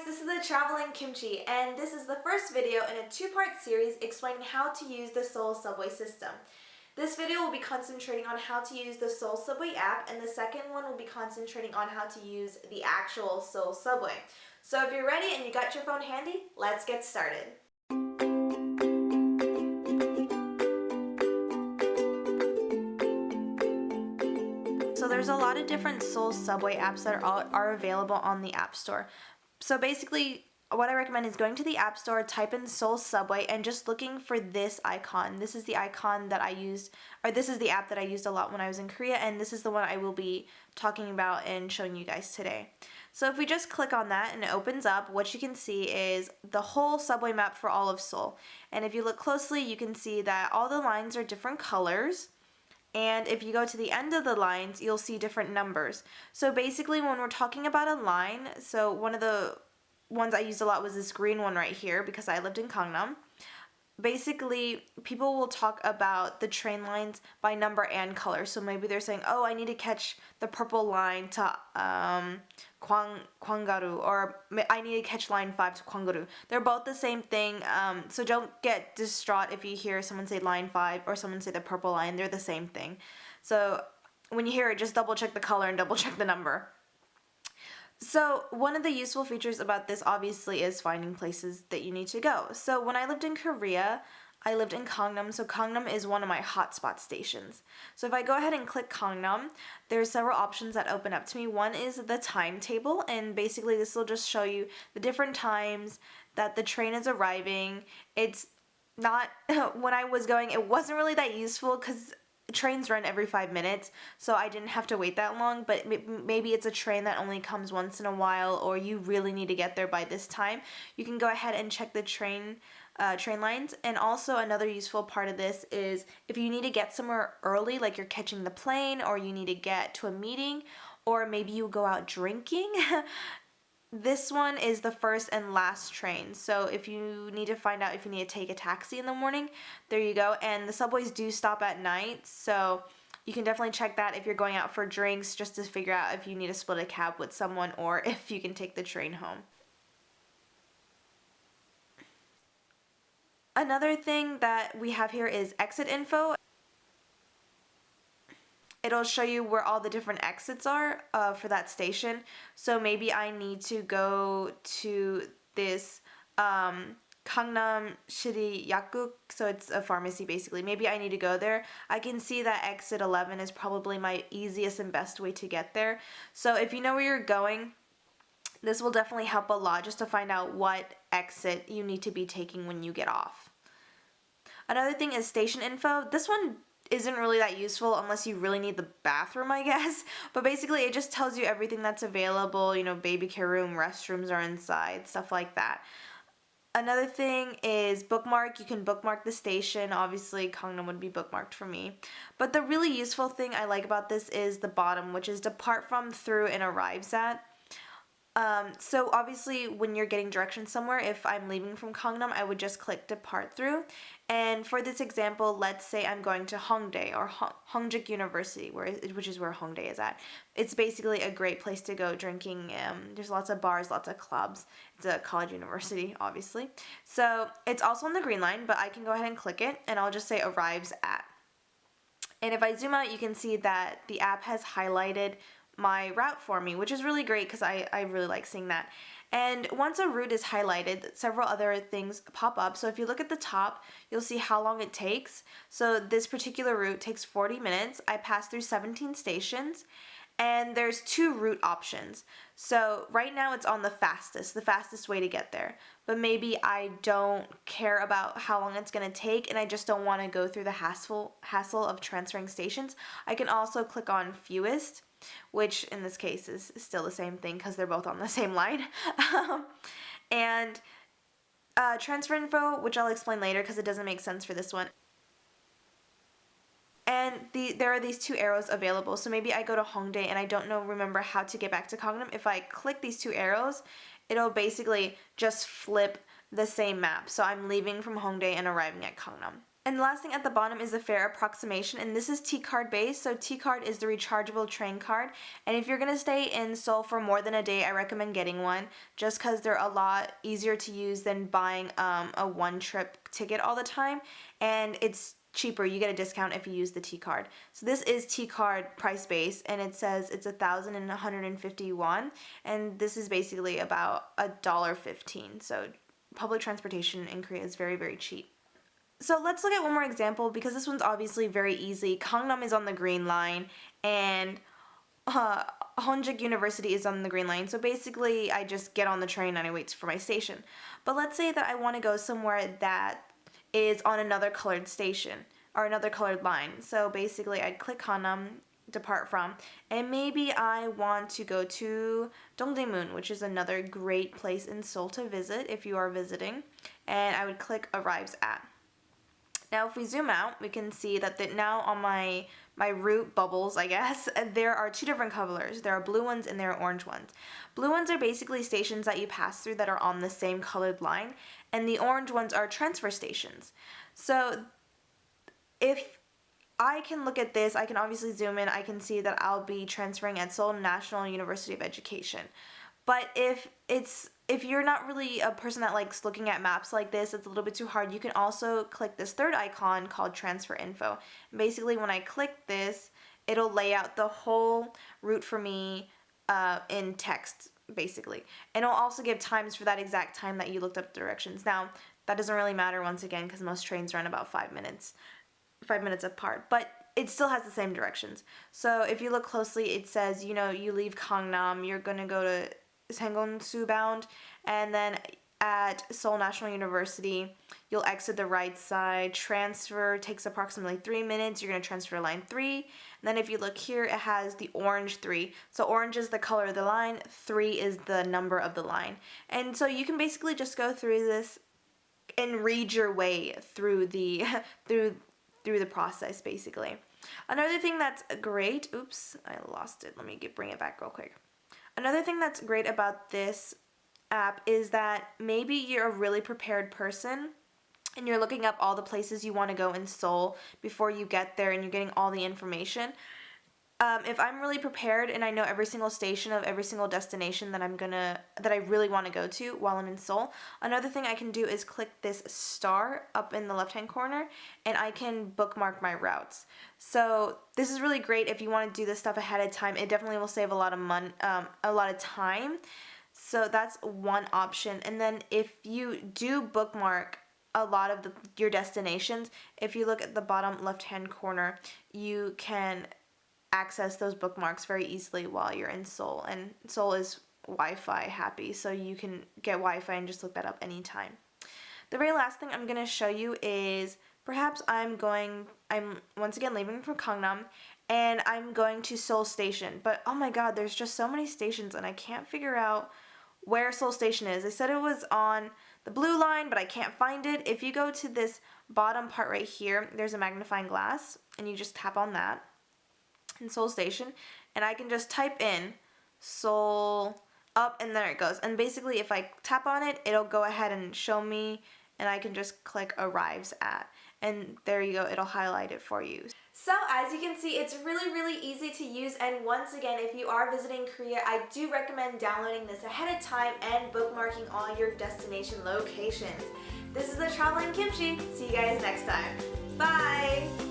guys, this is the Traveling Kimchi, and this is the first video in a two-part series explaining how to use the Seoul subway system. This video will be concentrating on how to use the Seoul subway app, and the second one will be concentrating on how to use the actual Seoul subway. So if you're ready and you got your phone handy, let's get started. So there's a lot of different Seoul subway apps that are available on the App Store. So basically, what I recommend is going to the App Store, type in Seoul Subway, and just looking for this icon. This is the icon that I used, or this is the app that I used a lot when I was in Korea, and this is the one I will be talking about and showing you guys today. So if we just click on that and it opens up, what you can see is the whole subway map for all of Seoul. And if you look closely, you can see that all the lines are different colors. And if you go to the end of the lines, you'll see different numbers. So basically, when we're talking about a line, so one of the ones I used a lot was this green one right here because I lived in Gangnam. Basically, people will talk about the train lines by number and color. So maybe they're saying, oh, I need to catch the purple line to Gwanggaru, or I need to catch line 5 to Gwanggaru. They're both the same thing, so don't get distraught if you hear someone say line 5 or someone say the purple line. They're the same thing. So when you hear it, just double check the color and double check the number. So one of the useful features about this obviously is finding places that you need to go. So when I lived in Korea, I lived in Gangnam, so Gangnam is one of my hotspot stations. So if I go ahead and click Gangnam, there's several options that open up to me. One is the timetable, and basically this will just show you the different times that the train is arriving. It's not, when I was going, it wasn't really that useful because trains run every 5 minutes, so I didn't have to wait that long, but maybe it's a train that only comes once in a while, or you really need to get there by this time. You can go ahead and check the train lines. And also another useful part of this is if you need to get somewhere early, like you're catching the plane, or you need to get to a meeting, or maybe you go out drinking, this one is the first and last train. So if you need to find out if you need to take a taxi in the morning, there you go. And the subways do stop at night, so you can definitely check that if you're going out for drinks, just to figure out if you need to split a cab with someone or if you can take the train home. Another thing that we have here is exit info. It'll show you where all the different exits are for that station. So maybe I need to go to this Gangnam City Yakuk, so it's a pharmacy basically. Maybe I need to go there. I can see that exit 11 is probably my easiest and best way to get there. So if you know where you're going, this will definitely help a lot just to find out what exit you need to be taking when you get off. Another thing is station info. This one isn't really that useful unless you really need the bathroom, I guess. But basically, it just tells you everything that's available. You know, baby care room, restrooms are inside, stuff like that. Another thing is bookmark. You can bookmark the station. Obviously, Gangnam would be bookmarked for me. But the really useful thing I like about this is the bottom, which is depart from, through, and arrives at. So obviously when you're getting directions somewhere, if I'm leaving from Gangnam, I would just click depart through. And for this example, let's say I'm going to Hongdae or Hongik University, which is where Hongdae is at. It's basically a great place to go drinking. There's lots of bars, lots of clubs. It's a college university, obviously. So it's also on the green line, but I can go ahead and click it, and I'll just say arrives at. And if I zoom out, you can see that the app has highlighted my route for me, which is really great because I really like seeing that. And once a route is highlighted, several other things pop up. So if you look at the top, you'll see how long it takes. So this particular route takes 40 minutes. I passed through 17 stations, and there's 2 route options. So right now it's on the fastest way to get there. But maybe I don't care about how long it's going to take, and I just don't want to go through the hassle of transferring stations. I can also click on fewest, which in this case is still the same thing because they're both on the same line. And transfer info, which I'll explain later because it doesn't make sense for this one. And there are these 2 arrows available. So maybe I go to Hongdae and I don't remember how to get back to Gangnam. If I click these 2 arrows, it'll basically just flip the same map. So I'm leaving from Hongdae and arriving at Gangnam. And the last thing at the bottom is the fare approximation, and this is T-card based. So T-card is the rechargeable train card, and if you're gonna stay in Seoul for more than a day, I recommend getting one, just because they're a lot easier to use than buying a one-trip ticket all the time, and it's cheaper. You get a discount if you use the T-card. So this is T-card price base, and it says it's 1,151, and this is basically about $1.15. So public transportation in Korea is very, very cheap. So let's look at one more example because this one's obviously very easy. Gangnam is on the green line and uh, Honjuk University is on the green line. So basically I just get on the train and I wait for my station. But let's say that I want to go somewhere that is on another colored station or another colored line. So basically I'd click Gangnam, depart from, and maybe I want to go to Dongdaemun, which is another great place in Seoul to visit if you are visiting, and I would click arrives at. Now if we zoom out, we can see that now on my route bubbles, I guess, there are two different colors. There are blue ones and there are orange ones. Blue ones are basically stations that you pass through that are on the same colored line, and the orange ones are transfer stations. So if I can look at this, I can obviously zoom in, I can see that I'll be transferring at Seoul National University of Education. But if you're not really a person that likes looking at maps like this, it's a little bit too hard, you can also click this third icon called transfer info. And basically when I click this, it'll lay out the whole route for me in text, basically. And it'll also give times for that exact time that you looked up the directions. Now, that doesn't really matter once again because most trains run about 5 minutes apart, but it still has the same directions. So if you look closely, it says, you leave Gangnam, you're gonna go to Sangwon-su bound, and then at Seoul National University, you'll exit the right side. Transfer takes approximately 3 minutes. You're gonna transfer to line 3. And then if you look here, it has the orange 3. So orange is the color of the line, 3 is the number of the line. And so you can basically just go through this and read your way through the through the process, basically. Another thing that's great, oops, I lost it. Let me bring it back real quick. Another thing that's great about this app is that maybe you're a really prepared person and you're looking up all the places you want to go in Seoul before you get there and you're getting all the information. If I'm really prepared and I know every single station of every single destination that I really want to go to while I'm in Seoul, another thing I can do is click this star up in the left-hand corner and I can bookmark my routes. So this is really great if you want to do this stuff ahead of time. It definitely will save a lot of time. So that's one option. And then if you do bookmark a lot of your destinations, if you look at the bottom left-hand corner, you can access those bookmarks very easily while you're in Seoul, and Seoul is Wi-Fi happy, so you can get Wi-Fi and just look that up anytime. The very last thing I'm going to show you is perhaps I'm once again leaving from Gangnam and I'm going to Seoul Station, but oh my god, there's just so many stations and I can't figure out where Seoul Station is. They said it was on the blue line, but I can't find it. If you go to this bottom part right here, there's a magnifying glass and you just tap on that in Seoul Station, and I can just type in Seoul up, and there it goes. And basically if I tap on it, it'll go ahead and show me, and I can just click arrives at, and there you go, it'll highlight it for you. So as you can see, it's really, really easy to use, and once again, if you are visiting Korea, I do recommend downloading this ahead of time and bookmarking all your destination locations. This is the Traveling Kimchi. See you guys next time. Bye!